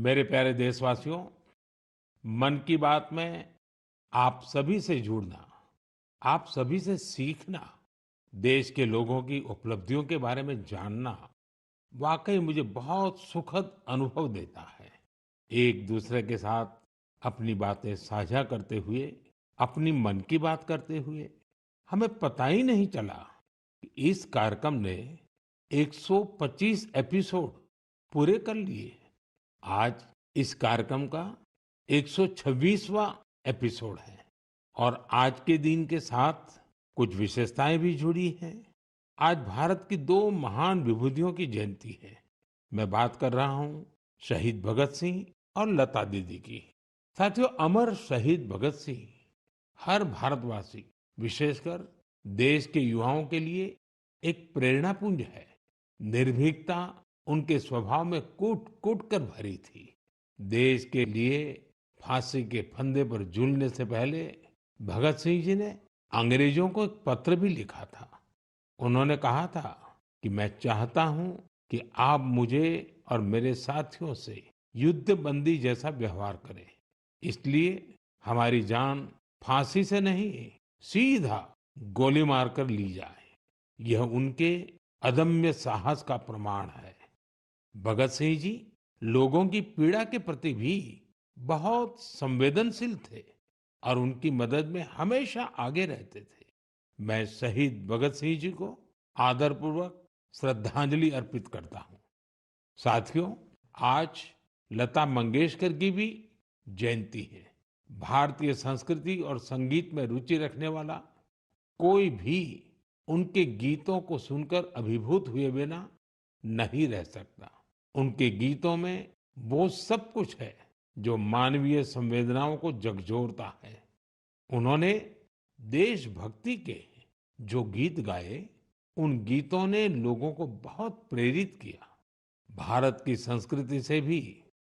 मेरे प्यारे देशवासियों, मन की बात में आप सभी से जुड़ना, आप सभी से सीखना, देश के लोगों की उपलब्धियों के बारे में जानना, वाकई मुझे बहुत सुखद अनुभव देता है। एक दूसरे के साथ अपनी बातें साझा करते हुए, अपनी मन की बात करते हुए, हमें पता ही नहीं चला कि इस कार्यक्रम ने 125 एपिसोड पूरे कर लिए। आज इस कार्यक्रम का 126वां एपिसोड है और आज के दिन के साथ कुछ विशेषताएं भी जुड़ी हैं। आज भारत की दो महान विभूतियों की जयंती है। मैं बात कर रहा हूं शहीद भगत सिंह और लता दीदी की। साथियों, अमर शहीद भगत सिंह हर भारतवासी, विशेषकर देश के युवाओं के लिए एक प्रेरणा पुंज है। निर्भीकता उनके स्वभाव में कूट कूट कर भरी थी। देश के लिए फांसी के फंदे पर झूलने से पहले भगत सिंह जी ने अंग्रेजों को एक पत्र भी लिखा था। उन्होंने कहा था कि मैं चाहता हूं कि आप मुझे और मेरे साथियों से युद्ध बंदी जैसा व्यवहार करें। इसलिए हमारी जान फांसी से नहीं, सीधा गोली मारकर ली जाए। यह उनके अदम्य साहस का प्रमाण है। भगत सिंह जी लोगों की पीड़ा के प्रति भी बहुत संवेदनशील थे और उनकी मदद में हमेशा आगे रहते थे। मैं शहीद भगत सिंह जी को आदरपूर्वक श्रद्धांजलि अर्पित करता हूँ। साथियों, आज लता मंगेशकर की भी जयंती है। भारतीय संस्कृति और संगीत में रुचि रखने वाला कोई भी उनके गीतों को सुनकर अभिभूत हुए बिना नहीं रह सकता। उनके गीतों में वो सब कुछ है जो मानवीय संवेदनाओं को झकझोरता है। उन्होंने देशभक्ति के जो गीत गाए, उन गीतों ने लोगों को बहुत प्रेरित किया। भारत की संस्कृति से भी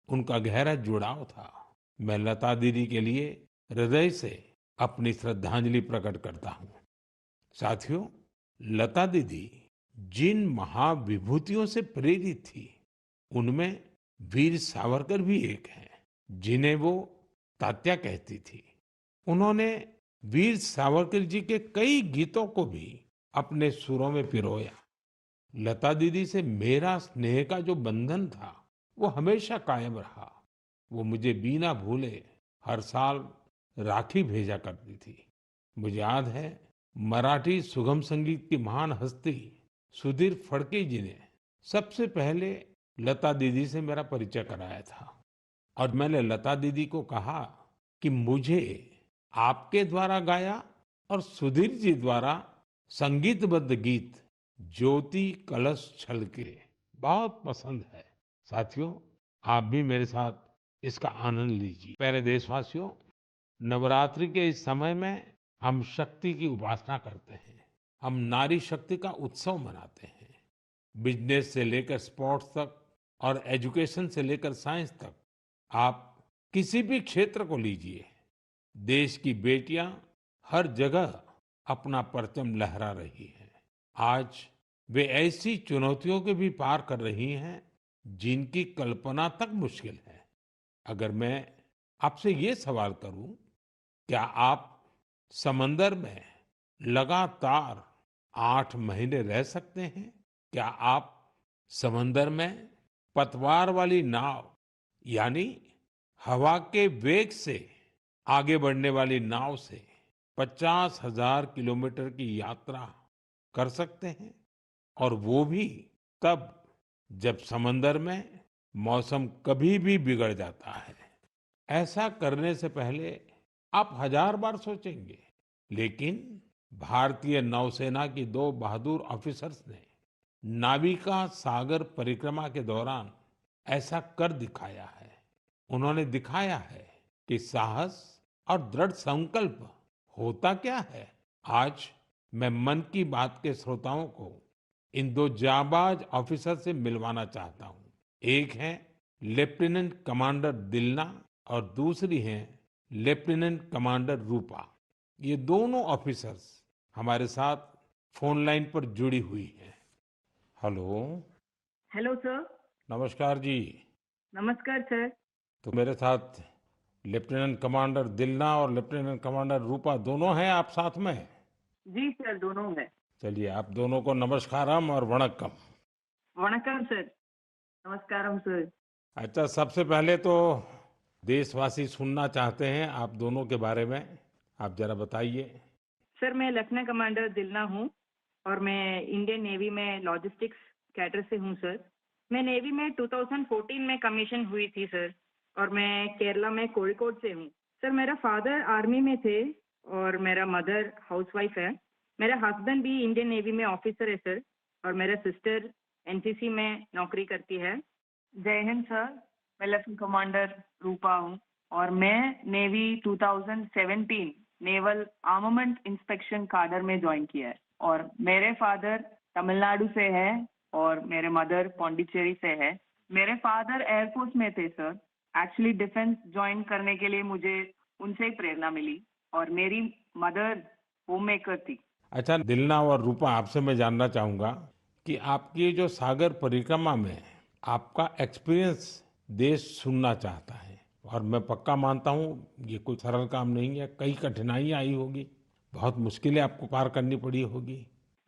उनका गहरा जुड़ाव था। मैं लता दीदी के लिए हृदय से अपनी श्रद्धांजलि प्रकट करता हूँ। साथियों, लता दीदी जिन महाविभूतियों से प्रेरित थी, उनमें वीर सावरकर भी एक हैं, जिन्हें वो तात्या कहती थी। उन्होंने वीर सावरकर जी के कई गीतों को भी अपने सुरों में पिरोया। लता दीदी से मेरा स्नेह का जो बंधन था, वो हमेशा कायम रहा। वो मुझे बिना भूले हर साल राखी भेजा करती थी। मुझे याद है, मराठी सुगम संगीत की महान हस्ती सुधीर फडके जी ने सबसे पहले लता दीदी से मेरा परिचय कराया था और मैंने लता दीदी को कहा कि मुझे आपके द्वारा गाया और सुधीर जी द्वारा संगीतबद्ध गीत ज्योति कलश छलके बहुत पसंद है। साथियों, आप भी मेरे साथ इसका आनंद लीजिए। प्यारे देशवासियों, नवरात्रि के इस समय में हम शक्ति की उपासना करते हैं। हम नारी शक्ति का उत्सव मनाते हैं। बिजनेस से लेकर स्पोर्ट्स तक और एजुकेशन से लेकर साइंस तक, आप किसी भी क्षेत्र को लीजिए, देश की बेटियां हर जगह अपना परचम लहरा रही हैं। आज वे ऐसी चुनौतियों के भी पार कर रही हैं जिनकी कल्पना तक मुश्किल है। अगर मैं आपसे ये सवाल करूं, क्या आप समंदर में लगातार 8 महीने रह सकते हैं? क्या आप समंदर में पतवार वाली नाव, यानी हवा के वेग से आगे बढ़ने वाली नाव से 50,000 किलोमीटर की यात्रा कर सकते हैं? और वो भी तब जब समंदर में मौसम कभी भी बिगड़ जाता है। ऐसा करने से पहले आप हजार बार सोचेंगे, लेकिन भारतीय नौसेना की दो बहादुर ऑफिसर्स ने नाविका सागर परिक्रमा के दौरान ऐसा कर दिखाया है। उन्होंने दिखाया है कि साहस और दृढ़ संकल्प होता क्या है। आज मैं मन की बात के श्रोताओं को इन दो जाबाज ऑफिसर से मिलवाना चाहता हूँ। एक है लेफ्टिनेंट कमांडर दिलना और दूसरी हैं लेफ्टिनेंट कमांडर रूपा। ये दोनों ऑफिसर्स हमारे साथ फोन लाइन पर जुड़ी हुई हैं। हेलो। Hello sir. नमस्कार जी। नमस्कार सर। तो मेरे साथ लेफ्टिनेंट कमांडर दिलना और लेफ्टिनेंट कमांडर रूपा दोनों हैं आप साथ में? जी सर, दोनों है। चलिए आप दोनों को नमस्कारम और वणक्कम। वणक्कम सर। नमस्कारम सर। अच्छा, सबसे पहले तो देशवासी सुनना चाहते हैं आप दोनों के बारे में, आप जरा बताइए। सर मैं लेफ्टिनेंट कमांडर दिलना हूँ और मैं इंडियन नेवी में लॉजिस्टिक्स कैडर से हूँ सर। मैं नेवी में 2014 में कमीशन हुई थी सर और मैं केरला में कोझिकोड से हूँ। सर मेरा फादर आर्मी में थे और मेरा मदर हाउसवाइफ है। मेरा हस्बैंड भी इंडियन नेवी में ऑफिसर है सर और मेरा सिस्टर एनसीसी में नौकरी करती है। जय हिंद सर। मैं लेफ्टिनेंट कमांडर रूपा हूँ और मैं navy 2017 naval armament inspection cadre में ज्वाइन किया है और मेरे फादर तमिलनाडु से है और मेरे मदर पौंडीचेरी से है। मेरे फादर एयरफोर्स में थे सर। एक्चुअली डिफेंस ज्वाइन करने के लिए मुझे उनसे ही प्रेरणा मिली और मेरी मदर होम मेकर थी। अच्छा दिलना और रूपा, आपसे मैं जानना चाहूंगा कि आपकी जो सागर परिक्रमा में आपका एक्सपीरियंस देश सुनना चाहता है। और मैं पक्का मानता हूँ ये कोई सरल काम नहीं है, कई कठिनाइयाँ आई होगी, बहुत मुश्किलें आपको पार करनी पड़ी होगी।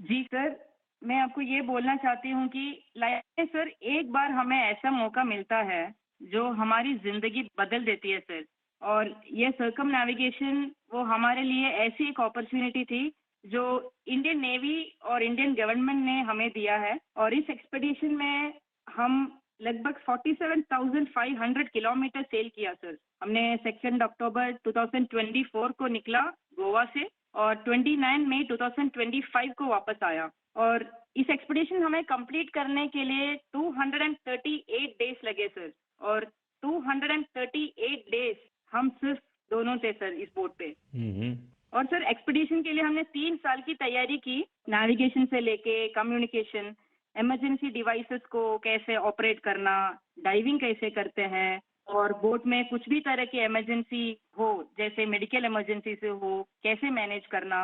जी सर, मैं आपको ये बोलना चाहती हूँ कि लाइफ में सर एक बार हमें ऐसा मौका मिलता है जो हमारी जिंदगी बदल देती है सर। और ये सर्कम नेविगेशन वो हमारे लिए ऐसी एक अपॉर्चुनिटी थी जो इंडियन नेवी और इंडियन गवर्नमेंट ने हमें दिया है। और इस एक्सपेडिशन में हम लगभग 47,500 किलोमीटर सेल किया सर। हमने 2 अक्टूबर 2024 को निकला गोवा से और 29 मई 2025 को वापस आया। और इस एक्सपेडिशन हमें कंप्लीट करने के लिए 238 डेज लगे सर। और 238 डेज हम सिर्फ दोनों थे सर इस बोट पे। हम्म। और सर एक्सपेडिशन के लिए हमने 3 साल की तैयारी की, नेविगेशन से लेके कम्युनिकेशन, इमरजेंसी डिवाइसेस को कैसे ऑपरेट करना, डाइविंग कैसे करते हैं और बोट में कुछ भी तरह की इमरजेंसी हो जैसे मेडिकल इमरजेंसी से हो कैसे मैनेज करना,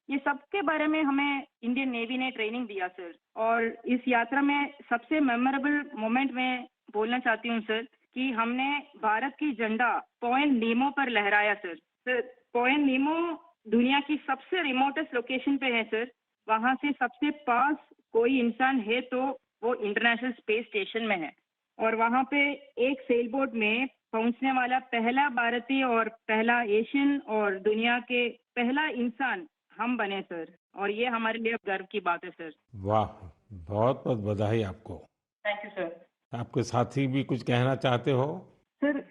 ये सब के बारे में हमें इंडियन नेवी ने ट्रेनिंग दिया सर। और इस यात्रा में सबसे मेमोरेबल मोमेंट में बोलना चाहती हूँ सर कि हमने भारत की झंडा पॉइंट नीमो पर लहराया सर। सर पॉइंट नीमो दुनिया की सबसे रिमोटेस्ट लोकेशन पे है सर। वहाँ से सबसे पास कोई इंसान है तो वो इंटरनेशनल स्पेस स्टेशन में है। और वहाँ पे एक सेल बोट में पहुँचने वाला पहला भारतीय और पहला एशियन और दुनिया के पहला इंसान हम बने सर। और ये हमारे लिए गर्व की बात है सर। वाह, बहुत बहुत बधाई आपको। Thank you sir. आपके साथी भी कुछ कहना चाहते हो? सर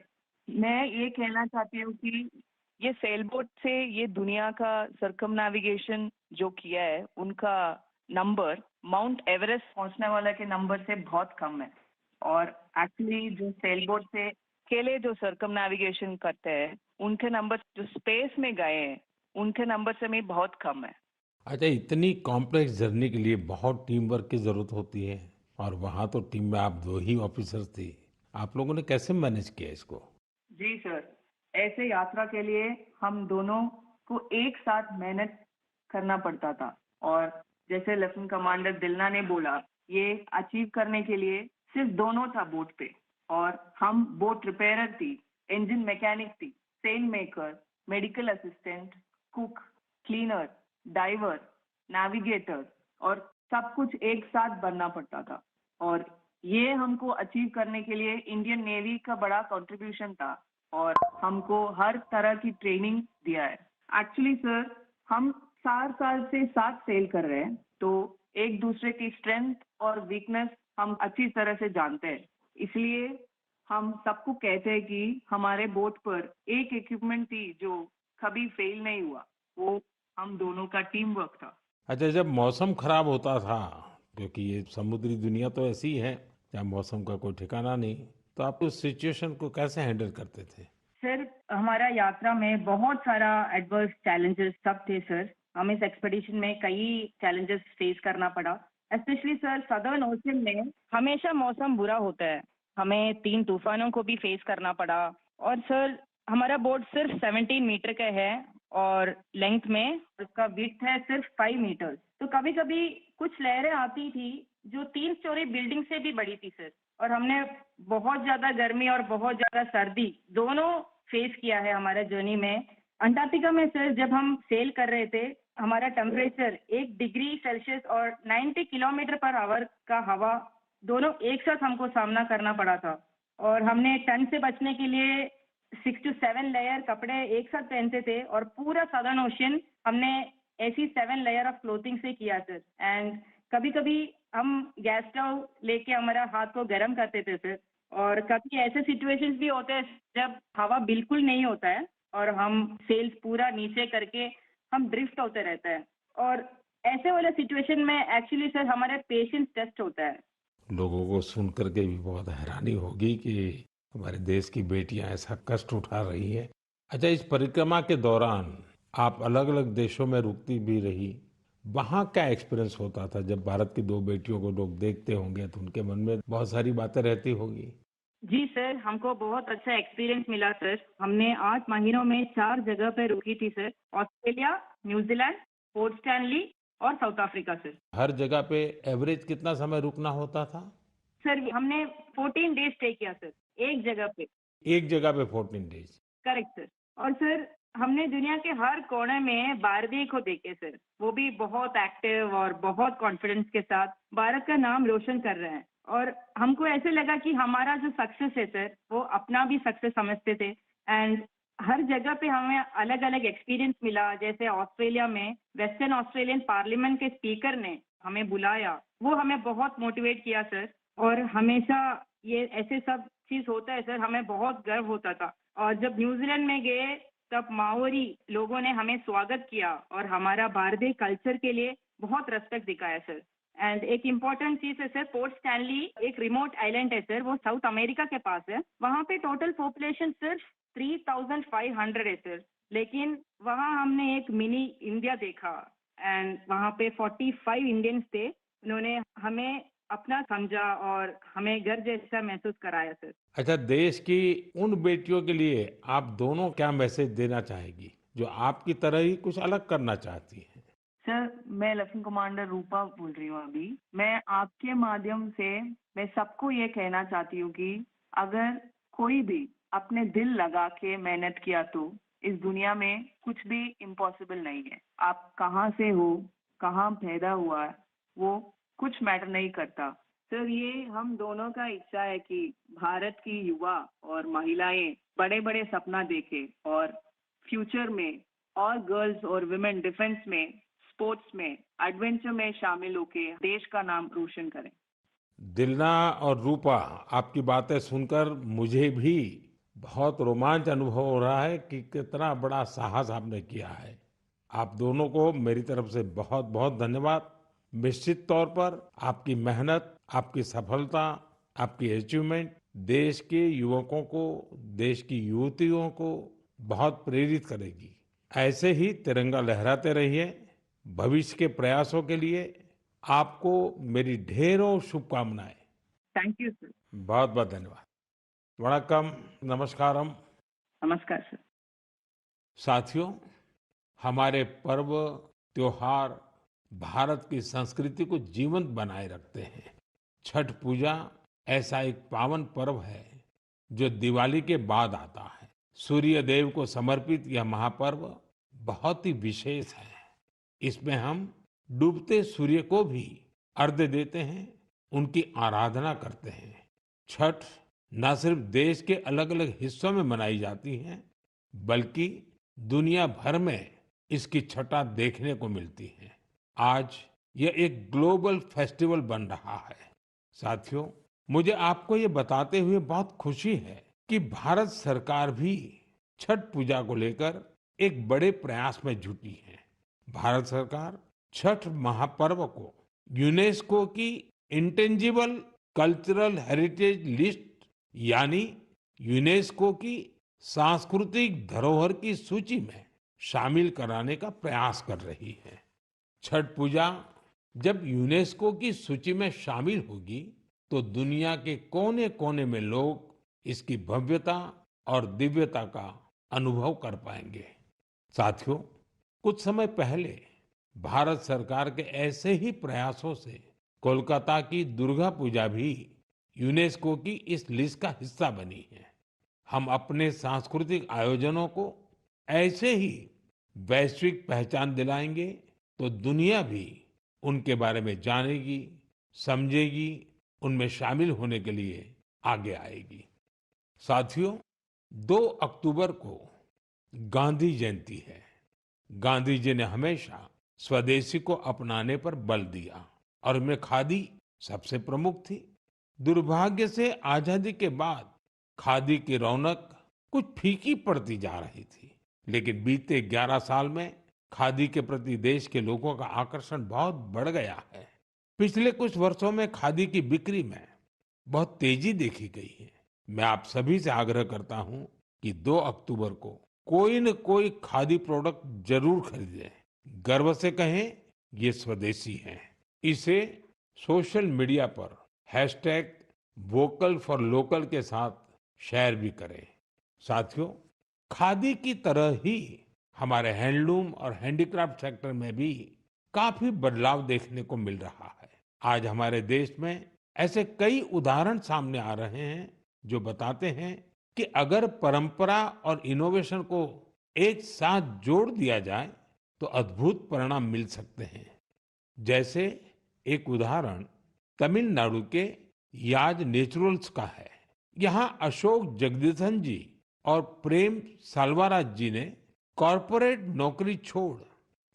मैं ये कहना चाहती हूँ कि ये सेल बोट से ये दुनिया का सर्कम नेविगेशन जो किया है उनका नंबर माउंट एवरेस्ट पहुंचने वाला के नंबर से बहुत कम है। और एक्चुअली जो सेल बोट से अकेले जो सर्कम नेविगेशन करते हैं उनके नंबर जो स्पेस में गए हैं उनके नंबर से भी बहुत कम है। अच्छा, इतनी कॉम्प्लेक्स जर्नी के लिए बहुत टीम वर्क की जरूरत होती है और वहाँ तो टीम में आप दो ही ऑफिसर्स थे। आप लोगों ने कैसे मैनेज किया इसको? जी सर, ऐसे यात्रा के लिए हम दोनों को एक साथ मेहनत करना पड़ता था। और जैसे लेफ्टिनेंट कमांडर दिलना ने बोला, ये अचीव करने के लिए सिर्फ दोनों था बोट पे। और हम बोट रिपेयरर थी, इंजन मैकेनिक थी, sail maker, medical assistant, cook, cleaner, diver, navigator और सब कुछ एक साथ बनना पड़ता था। और ये हमको अचीव करने के लिए इंडियन नेवी का बड़ा कंट्रीब्यूशन था और हमको हर तरह की ट्रेनिंग दिया है। एक्चुअली सर हम 4 साल से साथ सेल कर रहे हैं तो एक दूसरे की स्ट्रेंथ और वीकनेस हम अच्छी तरह से जानते हैं। इसलिए हम सबको कहते हैं कि हमारे बोट पर एक इक्विपमेंट थी जो कभी फेल नहीं हुआ, वो हम दोनों का टीम वर्क था। अच्छा, जब मौसम खराब होता था, क्योंकि ये समुद्री दुनिया तो ऐसी ही है जहाँ मौसम का कोई ठिकाना नहीं, तो आप उस सिचुएशन को कैसे हैंडल करते थे? सर हमारा यात्रा में बहुत सारा एडवर्स चैलेंजेस सब थे सर। हम इस एक्सपेडिशन में कई चैलेंजेस फेस करना पड़ा। स्पेशली सर सदर्न ओशन में हमेशा मौसम बुरा होता है। हमें 3 तूफानों को भी फेस करना पड़ा। और सर हमारा बोट सिर्फ 17 मीटर का है और लेंथ में उसका विड्थ है सिर्फ 5 मीटर। तो कभी कभी कुछ लहरें आती थी जो 3 स्टोरी बिल्डिंग से भी बड़ी थी सर। और हमने बहुत ज्यादा गर्मी और बहुत ज्यादा सर्दी दोनों फेस किया है हमारे जर्नी में। अंटार्कटिका में सर जब हम सेल कर रहे थे, हमारा टेम्परेचर 1 डिग्री सेल्सियस और 90 किलोमीटर पर आवर का हवा दोनों एक साथ हमको सामना करना पड़ा था। और हमने ठंड से बचने के लिए 6 to 7 लेयर कपड़े एक साथ पहनते थे और पूरा सदर्न ओशियन हमने ऐसी 7 लेयर ऑफ क्लोथिंग से किया सर। एंड कभी कभी हम गैस स्टव लेके हमारा हाथ को गर्म करते थे सर। और कभी ऐसे सिचुएशंस भी होते हैं जब हवा बिल्कुल नहीं होता है और हम सेल्स पूरा नीचे करके हम ड्रिफ्ट होते रहते हैं। और ऐसे वाले सिचुएशन में एक्चुअली सर हमारे पेशेंस टेस्ट होता है। लोगों को सुन करके भी बहुत हैरानी होगी कि हमारे देश की बेटियां ऐसा कष्ट उठा रही हैं। अच्छा, इस परिक्रमा के दौरान आप अलग-अलग देशों में रुकती भी रही। वहाँ क्या एक्सपीरियंस होता था जब भारत की 2 बेटियों को लोग देखते होंगे तो उनके मन में बहुत सारी बातें रहती होगी? जी सर, हमको बहुत अच्छा एक्सपीरियंस मिला सर। हमने 8 महीनों में 4 जगह पे रुकी थी sir. Australia, New Zealand, port Stanley और साउथ अफ्रीका सर। हर जगह पे एवरेज कितना समय रुकना होता था? सर हमने 14 डेज स्टे किया सर, एक जगह पे। एक जगह पे 14 डेज। Correct sir. और सर हमने दुनिया के हर कोने में भारतीय को देखे सर। वो भी बहुत एक्टिव और बहुत कॉन्फिडेंस के साथ भारत का नाम रोशन कर रहे हैं। और हमको ऐसे लगा कि हमारा जो सक्सेस है सर, वो अपना भी सक्सेस समझते थे। एंड हर जगह पे हमें अलग अलग एक्सपीरियंस मिला। जैसे ऑस्ट्रेलिया में वेस्टर्न ऑस्ट्रेलियन पार्लियामेंट के स्पीकर ने हमें बुलाया, वो हमें बहुत मोटिवेट किया सर। और हमेशा ये ऐसे सब चीज होता है सर, हमें बहुत गर्व होता था। और जब न्यूजीलैंड में गए तब माओरी लोगों ने हमें स्वागत किया और हमारा भारतीय कल्चर के लिए बहुत रेस्पेक्ट दिखाया सर। एंड एक इम्पॉर्टेंट चीज है सर, पोर्ट स्टैनली एक रिमोट आइलैंड है सर, वो साउथ अमेरिका के पास है। वहाँ पे टोटल पॉपुलेशन सिर्फ 3500 है सर। लेकिन वहाँ हमने एक मिनी इंडिया देखा। एंड वहाँ पे 45 इंडियंस थे। उन्होंने हमें अपना समझा और हमें घर जैसा महसूस कराया सर। अच्छा, देश की उन बेटियों के लिए आप दोनों क्या मैसेज देना चाहेगी जो आपकी तरह ही कुछ अलग करना चाहती हैं? सर मैं लेफ्टिनेंट कमांडर रूपा बोल रही हूँ अभी। मैं आपके माध्यम से मैं सबको ये कहना चाहती हूँ कि अगर कोई भी अपने दिल लगा के मेहनत किया तो इस दुनिया में कुछ भी इम्पॉसिबल नहीं है। आप कहाँ से हो, कहाँ पैदा हुआ है, वो कुछ मैटर नहीं करता। सर ये हम दोनों का इच्छा है कि भारत की युवा और महिलाएं बड़े बड़े सपना देखें और फ्यूचर में और गर्ल्स और वुमेन डिफेंस में, स्पोर्ट्स में, एडवेंचर में शामिल होके देश का नाम रोशन करें। दिलना और रूपा, आपकी बातें सुनकर मुझे भी बहुत रोमांच अनुभव हो रहा है कि कितना बड़ा साहस आपने किया है। आप दोनों को मेरी तरफ से बहुत बहुत धन्यवाद। निश्चित तौर पर आपकी मेहनत, आपकी सफलता, आपकी अचीवमेंट देश के युवकों को, देश की युवतियों को बहुत प्रेरित करेगी। ऐसे ही तिरंगा लहराते रहिए। भविष्य के प्रयासों के लिए आपको मेरी ढेरों शुभकामनाएं। Thank you sir. बहुत बहुत धन्यवाद। वणक्कम, नमस्कारम। नमस्कार सर। साथियों, हमारे पर्व त्योहार भारत की संस्कृति को जीवंत बनाए रखते हैं। छठ पूजा ऐसा एक पावन पर्व है जो दिवाली के बाद आता है। सूर्य देव को समर्पित यह महापर्व बहुत ही विशेष है। इसमें हम डूबते सूर्य को भी अर्घ्य देते हैं, उनकी आराधना करते हैं। छठ न सिर्फ देश के अलग अलग हिस्सों में मनाई जाती है, बल्कि दुनिया भर में इसकी छठा देखने को मिलती है। आज यह एक ग्लोबल फेस्टिवल बन रहा है। साथियों, मुझे आपको ये बताते हुए बहुत खुशी है कि भारत सरकार भी छठ पूजा को लेकर एक बड़े प्रयास में जुटी है। भारत सरकार छठ महापर्व को यूनेस्को की इंटेंजिबल कल्चरल हेरिटेज लिस्ट यानी यूनेस्को की सांस्कृतिक धरोहर की सूची में शामिल कराने का प्रयास कर रही है। छठ पूजा जब यूनेस्को की सूची में शामिल होगी तो दुनिया के कोने-कोने में लोग इसकी भव्यता और दिव्यता का अनुभव कर पाएंगे। साथियों, कुछ समय पहले भारत सरकार के ऐसे ही प्रयासों से कोलकाता की दुर्गा पूजा भी यूनेस्को की इस लिस्ट का हिस्सा बनी है। हम अपने सांस्कृतिक आयोजनों को ऐसे ही वैश्विक पहचान दिलाएंगे तो दुनिया भी उनके बारे में जानेगी, समझेगी, उनमें शामिल होने के लिए आगे आएगी। साथियों, 2 अक्टूबर को गांधी जयंती है। गांधी जी ने हमेशा स्वदेशी को अपनाने पर बल दिया और इनमें खादी सबसे प्रमुख थी। दुर्भाग्य से आजादी के बाद खादी की रौनक कुछ फीकी पड़ती जा रही थी, लेकिन बीते 11 साल में खादी के प्रति देश के लोगों का आकर्षण बहुत बढ़ गया है। पिछले कुछ वर्षों में खादी की बिक्री में बहुत तेजी देखी गई है। मैं आप सभी से आग्रह करता हूं कि 2 अक्टूबर को कोई न कोई खादी प्रोडक्ट जरूर खरीदें। गर्व से कहें, ये स्वदेशी है। इसे सोशल मीडिया पर हैशटैग वोकल फॉर लोकल के साथ शेयर भी करें। साथियों, खादी की तरह ही हमारे हैंडलूम और हैंडीक्राफ्ट सेक्टर में भी काफी बदलाव देखने को मिल रहा है। आज हमारे देश में ऐसे कई उदाहरण सामने आ रहे हैं जो बताते हैं कि अगर परंपरा और इनोवेशन को एक साथ जोड़ दिया जाए तो अद्भुत परिणाम मिल सकते हैं। जैसे एक उदाहरण तमिलनाडु के याज नेचुरल्स का है। यहाँ अशोक जगदीशन जी और प्रेम साल्वाराज जी ने कॉरपोरेट नौकरी छोड़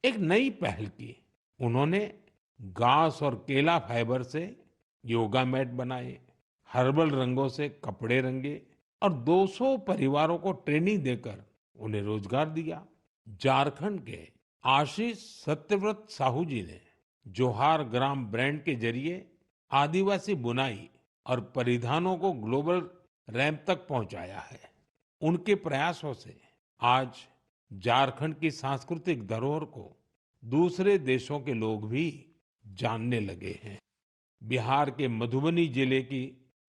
एक नई पहल की। उन्होंने घास और केला फाइबर से योगा मैट बनाए, हर्बल रंगों से कपड़े रंगे और 200 परिवारों को ट्रेनिंग देकर उन्हें रोजगार दिया। झारखंड के आशीष सत्यव्रत साहू जी ने जोहार ग्राम ब्रांड के जरिए आदिवासी बुनाई और परिधानों को ग्लोबल रैंप तक पहुंचाया है। उनके प्रयासों से आज झारखंड की सांस्कृतिक धरोहर को दूसरे देशों के लोग भी जानने लगे हैं। बिहार के मधुबनी जिले की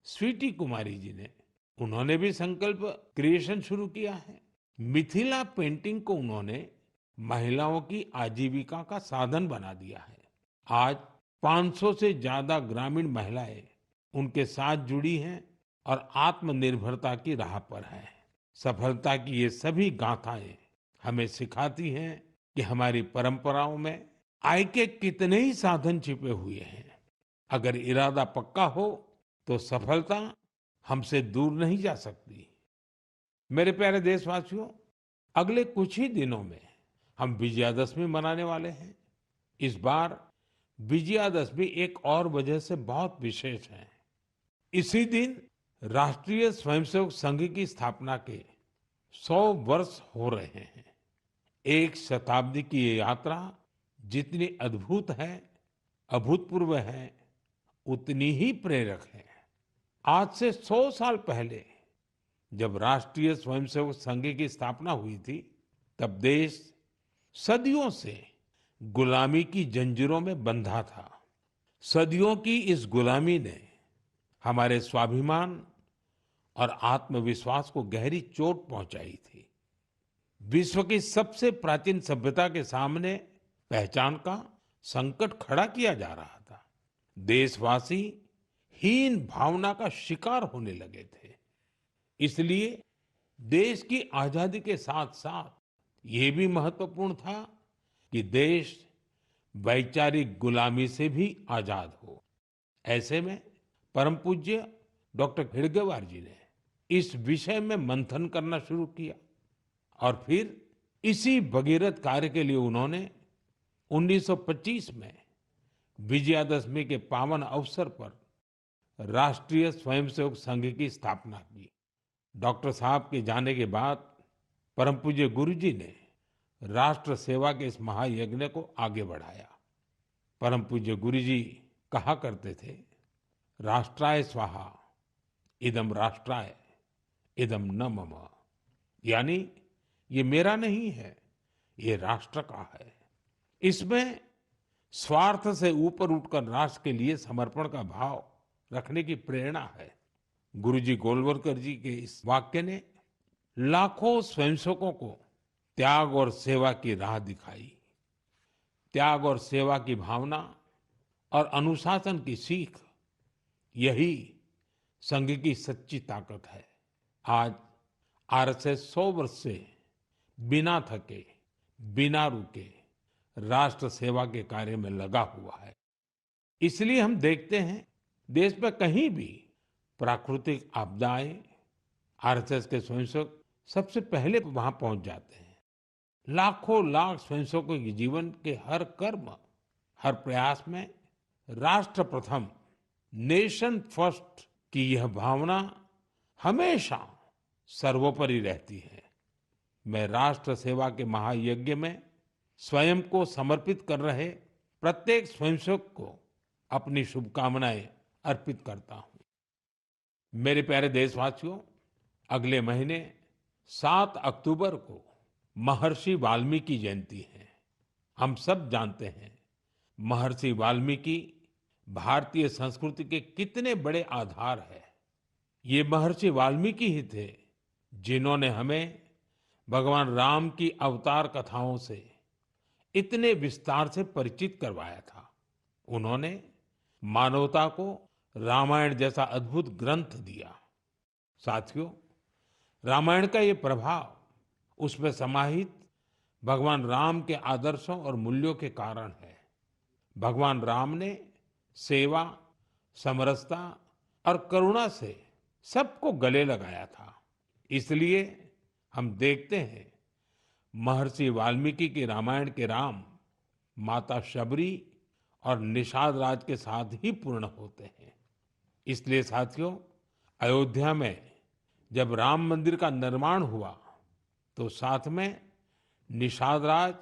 स्वीटी कुमारी जी ने उन्होंने भी संकल्प क्रिएशन शुरू किया है। मिथिला पेंटिंग को उन्होंने महिलाओं की आजीविका का साधन बना दिया है। आज 500 से ज्यादा ग्रामीण महिलाएं उनके साथ जुड़ी हैं और आत्मनिर्भरता की राह पर हैं। सफलता की ये सभी गाथाएं हमें सिखाती हैं कि हमारी परंपराओं में आय के कितने ही साधन छिपे हुए हैं। अगर इरादा पक्का हो तो सफलता हमसे दूर नहीं जा सकती। मेरे प्यारे देशवासियों, अगले कुछ ही दिनों में हम विजयादशमी मनाने वाले हैं। इस बार विजयादशमी एक और वजह से बहुत विशेष है। इसी दिन राष्ट्रीय स्वयंसेवक संघ की स्थापना के 100 वर्ष हो रहे हैं। एक शताब्दी की ये यात्रा जितनी अद्भुत है, अभूतपूर्व है, उतनी ही प्रेरक है। आज से 100 साल पहले जब राष्ट्रीय स्वयंसेवक संघ की स्थापना हुई थी, तब देश सदियों से गुलामी की जंजीरों में बंधा था। सदियों की इस गुलामी ने हमारे स्वाभिमान और आत्मविश्वास को गहरी चोट पहुंचाई थी। विश्व की सबसे प्राचीन सभ्यता के सामने पहचान का संकट खड़ा किया जा रहा था। देशवासी हीन भावना का शिकार होने लगे थे। इसलिए देश की आजादी के साथ साथ ये भी महत्वपूर्ण था कि देश वैचारिक गुलामी से भी आजाद हो। ऐसे में परम पूज्य डॉक्टर हेडगेवार जी ने इस विषय में मंथन करना शुरू किया और फिर इसी भगीरथ कार्य के लिए उन्होंने 1925 में विजयादशमी के पावन अवसर पर राष्ट्रीय स्वयंसेवक संघ की स्थापना की। डॉक्टर साहब के जाने के बाद परम पूज्य गुरु जी ने राष्ट्र सेवा के इस महायज्ञ को आगे बढ़ाया। परम पूज्य गुरु जी कहा करते थे, राष्ट्राय स्वाहा इदम राष्ट्राय इदम न मम। यानी ये मेरा नहीं है, ये राष्ट्र का है। इसमें स्वार्थ से ऊपर उठकर राष्ट्र के लिए समर्पण का भाव रखने की प्रेरणा है। गुरुजी गोलवलकर जी के इस वाक्य ने लाखों स्वयंसेवकों को त्याग और सेवा की राह दिखाई। त्याग और सेवा की भावना और अनुशासन की सीख, यही संघ की सच्ची ताकत है। आज आरएसएस 100 वर्ष से बिना थके, बिना रुके राष्ट्र सेवा के कार्य में लगा हुआ है। इसलिए हम देखते हैं, देश में कहीं भी प्राकृतिक आपदाएं, आरएसएस के स्वयंसेवक सबसे पहले वहां पहुंच जाते हैं। लाखों लाख स्वयंसेवकों के जीवन के हर कर्म, हर प्रयास में राष्ट्र प्रथम, नेशन फर्स्ट की यह भावना हमेशा सर्वोपरि रहती है। मैं राष्ट्र सेवा के महायज्ञ में स्वयं को समर्पित कर रहे प्रत्येक स्वयंसेवक को अपनी शुभकामनाएं अर्पित करता हूं। मेरे प्यारे देशवासियों, अगले महीने 7 अक्टूबर को महर्षि वाल्मीकि जयंती है। हम सब जानते हैं, महर्षि वाल्मीकि भारतीय संस्कृति के कितने बड़े आधार है। ये महर्षि वाल्मीकि ही थे जिन्होंने हमें भगवान राम की अवतार कथाओं से इतने विस्तार से परिचित करवाया था। उन्होंने मानवता को रामायण जैसा अद्भुत ग्रंथ दिया। साथियों, रामायण का ये प्रभाव उसमें समाहित भगवान राम के आदर्शों और मूल्यों के कारण है। भगवान राम ने सेवा, समरसता और करुणा से सबको गले लगाया था। इसलिए हम देखते हैं, महर्षि वाल्मीकि के रामायण के राम माता शबरी और निषाद राज के साथ ही पूर्ण होते हैं। इसलिए साथियों, अयोध्या में जब राम मंदिर का निर्माण हुआ तो साथ में निषाद राज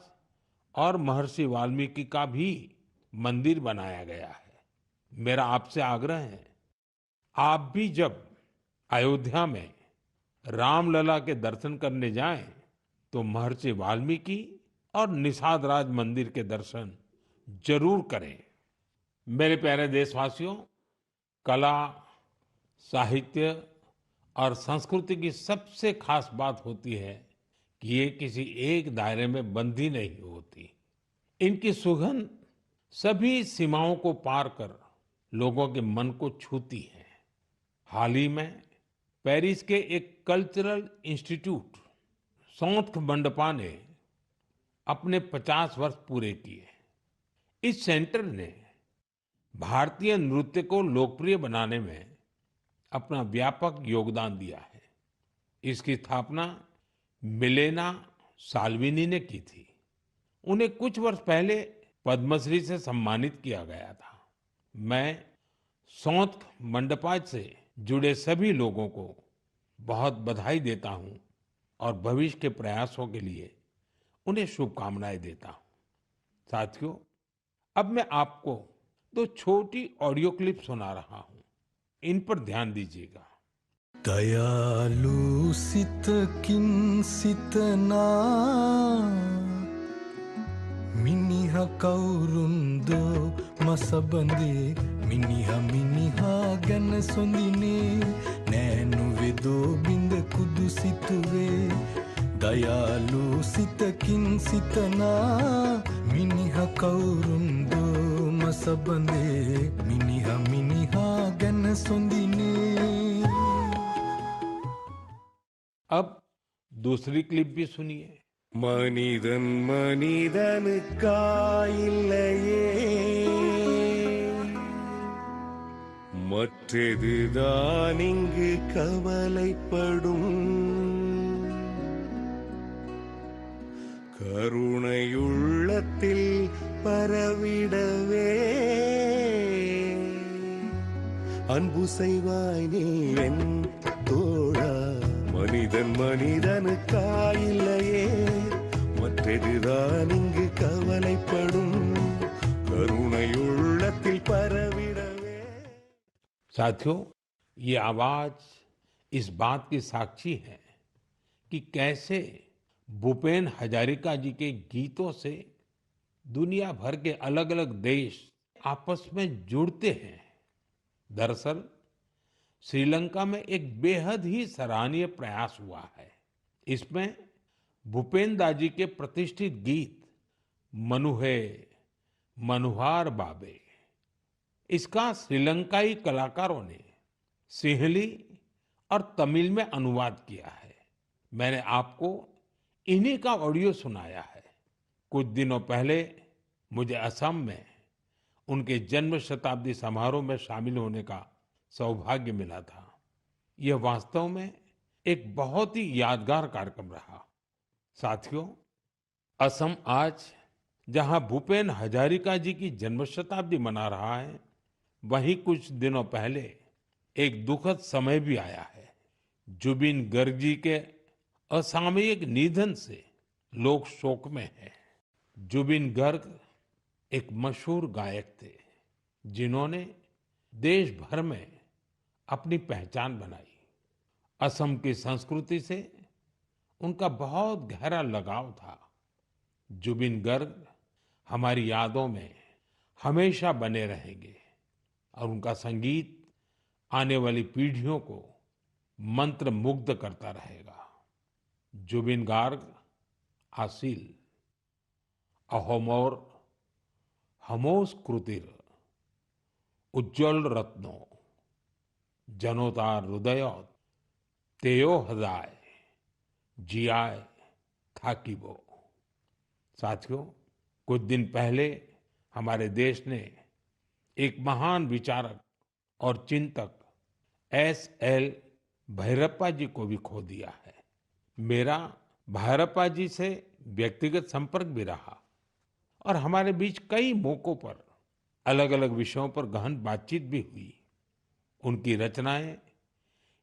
और महर्षि वाल्मीकि का भी मंदिर बनाया गया है। मेरा आपसे आग्रह है, आप भी जब अयोध्या में रामलला के दर्शन करने जाएं तो महर्षि वाल्मीकि और निषाद राज मंदिर के दर्शन जरूर करें। मेरे प्यारे देशवासियों, कला, साहित्य और संस्कृति की सबसे खास बात होती है कि ये किसी एक दायरे में बंधी नहीं होती। इनकी सुगंध सभी सीमाओं को पार कर लोगों के मन को छूती है। हाल ही में पेरिस के एक कल्चरल इंस्टीट्यूट सौंथ मंडपा ने अपने 50 वर्ष पूरे किए। इस सेंटर ने भारतीय नृत्य को लोकप्रिय बनाने में अपना व्यापक योगदान दिया है। इसकी स्थापना मिलेना साल्विनी ने की थी। उन्हें कुछ वर्ष पहले पद्मश्री से सम्मानित किया गया था। मैं सौंथ मंडपा से जुड़े सभी लोगों को बहुत बधाई देता हूं और भविष्य के प्रयासों के लिए उन्हें शुभकामनाएं देता हूं। साथियों, अब मैं आपको 2 छोटी ऑडियो क्लिप सुना रहा हूं। इन पर ध्यान दीजिएगा। दयालु सित किन सितना मिनिहा कौरुंदो मसबंदे मिनिहा गन सुंदिने नैनु वेदो बिंद कुदु सितुवे दयालु सित किन सितना मिनिहा कौरुंदो मसबंदे मिनिहा गन सुंदिने। अब दूसरी क्लिप भी सुनिए। மனிதன் மனிதனுக்கா இல்லையே மற்றதுதான் இங்கு கவலைப்படும் கருணையுள்ளத்தில் பரவிடவே அன்பு செய்வாய் நீ என் தோழா மனிதன் மனிதனுக்கா இல்லையே மற்றதுதான் இங்கு கவலைப்படும் கருணையுள்ளத்தில் பரவிடவே। साथियों, ये आवाज इस बात की साक्षी है कि कैसे भूपेन हजारिका जी के गीतों से दुनिया भर के अलग अलग देश आपस में जुड़ते हैं। दरअसल श्रीलंका में एक बेहद ही सराहनीय प्रयास हुआ है। इसमें भूपेन दा जी के प्रतिष्ठित गीत मनुहे, मनुहार बाबे, इसका श्रीलंकाई कलाकारों ने सिंहली और तमिल में अनुवाद किया है। मैंने आपको इन्हीं का ऑडियो सुनाया है। कुछ दिनों पहले मुझे असम में उनके जन्म शताब्दी समारोह में शामिल होने का सौभाग्य मिला था। यह वास्तव में एक बहुत ही यादगार कार्यक्रम रहा। साथियों, असम आज जहां भूपेन हजारिका जी की जन्म शताब्दी मना रहा है, वहीं कुछ दिनों पहले एक दुखद समय भी आया है। जुबिन गर्ग जी के असामयिक निधन से लोग शोक में हैं। जुबिन गर्ग एक मशहूर गायक थे, जिन्होंने देश भर में अपनी पहचान बनाई। असम की संस्कृति से उनका बहुत गहरा लगाव था। जुबिन गर्ग हमारी यादों में हमेशा बने रहेंगे और उनका संगीत आने वाली पीढ़ियों को मंत्रमुग्ध करता रहेगा। जुबिन गार्ग आसिल अहोमोर हमोस कृतिर उज्ज्वल रत्नो जनोतार हृदय तेयो हृदय जियाय थाकीबो। साथियों, कुछ दिन पहले हमारे देश ने एक महान विचारक और चिंतक एस.एल. भैरप्पा जी को भी खो दिया है। मेरा भैरप्पा जी से व्यक्तिगत संपर्क भी रहा और हमारे बीच कई मौकों पर अलग-अलग विषयों पर गहन बातचीत भी हुई। उनकी रचनाएं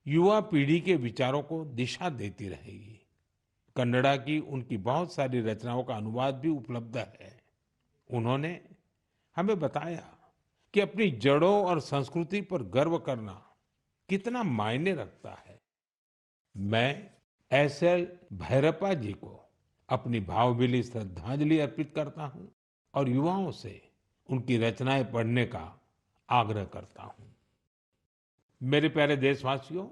युवा पीढ़ी के विचारों को दिशा देती रहेगी। कन्नड़ा की उनकी बहुत सारी रचनाओं का अनुवाद भी उपलब्ध है। उन्होंने हमें बताया कि अपनी जड़ों और संस्कृति पर गर्व करना कितना मायने रखता है। मैं एस.एल. भैरप्पा जी को अपनी भावभीनी श्रद्धांजलि अर्पित करता हूं और युवाओं से उनकी रचनाएं पढ़ने का आग्रह करता हूं। मेरे प्यारे देशवासियों,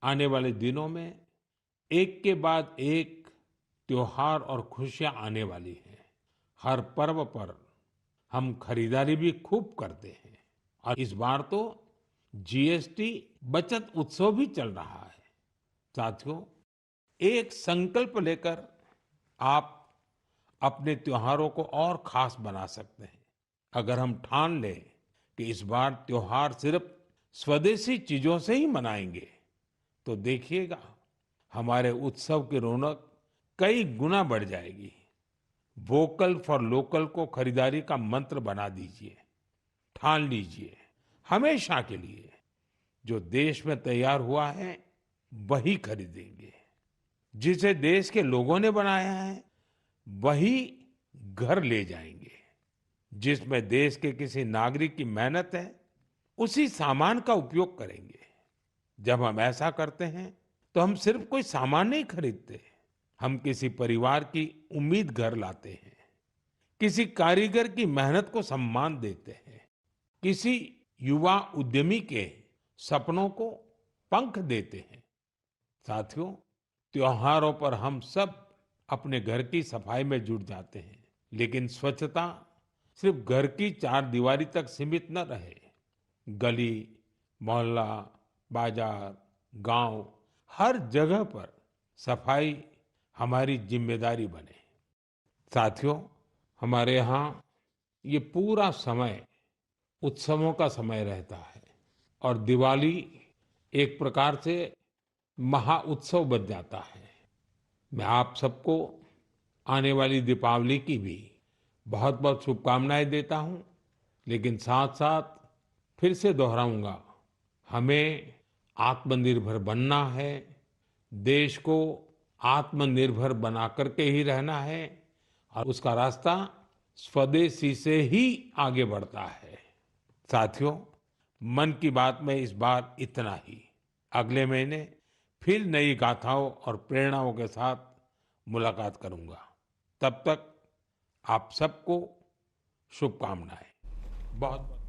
आने वाले दिनों में एक के बाद एक त्योहार और खुशियां आने वाली हैं। हर पर्व पर हम खरीदारी भी खूब करते हैं और इस बार तो जीएसटी बचत उत्सव भी चल रहा है। साथियों, एक संकल्प लेकर आप अपने त्योहारों को और खास बना सकते हैं। अगर हम ठान लें कि इस बार त्योहार सिर्फ स्वदेशी चीजों से ही मनाएंगे, तो देखिएगा हमारे उत्सव की रौनक कई गुना बढ़ जाएगी। वोकल फॉर लोकल को खरीदारी का मंत्र बना दीजिए। ठान लीजिए, हमेशा के लिए जो देश में तैयार हुआ है वही खरीदेंगे। जिसे देश के लोगों ने बनाया है वही घर ले जाएंगे। जिसमें देश के किसी नागरिक की मेहनत है, उसी सामान का उपयोग करेंगे। जब हम ऐसा करते हैं तो हम सिर्फ कोई सामान नहीं खरीदते, हम किसी परिवार की उम्मीद घर लाते हैं, किसी कारीगर की मेहनत को सम्मान देते हैं, किसी युवा उद्यमी के सपनों को पंख देते हैं। साथियों, त्योहारों पर हम सब अपने घर की सफाई में जुट जाते हैं, लेकिन स्वच्छता सिर्फ घर की चार दीवारी तक सीमित न रहे। गली, मोहल्ला, बाजार, गांव, हर जगह पर सफाई हमारी जिम्मेदारी बने। साथियों, हमारे यहाँ ये पूरा समय उत्सवों का समय रहता है और दिवाली एक प्रकार से महाउत्सव बन जाता है। मैं आप सबको आने वाली दीपावली की भी बहुत बहुत शुभकामनाएं देता हूं, लेकिन साथ साथ फिर से दोहराऊंगा, हमें आत्मनिर्भर बनना है, देश को आत्मनिर्भर बना करके ही रहना है और उसका रास्ता स्वदेशी से ही आगे बढ़ता है। साथियों, मन की बात में इस बार इतना ही। अगले महीने फिर नई गाथाओं और प्रेरणाओं के साथ मुलाकात करूंगा। तब तक आप सबको शुभकामनाएं। बहुत बहुत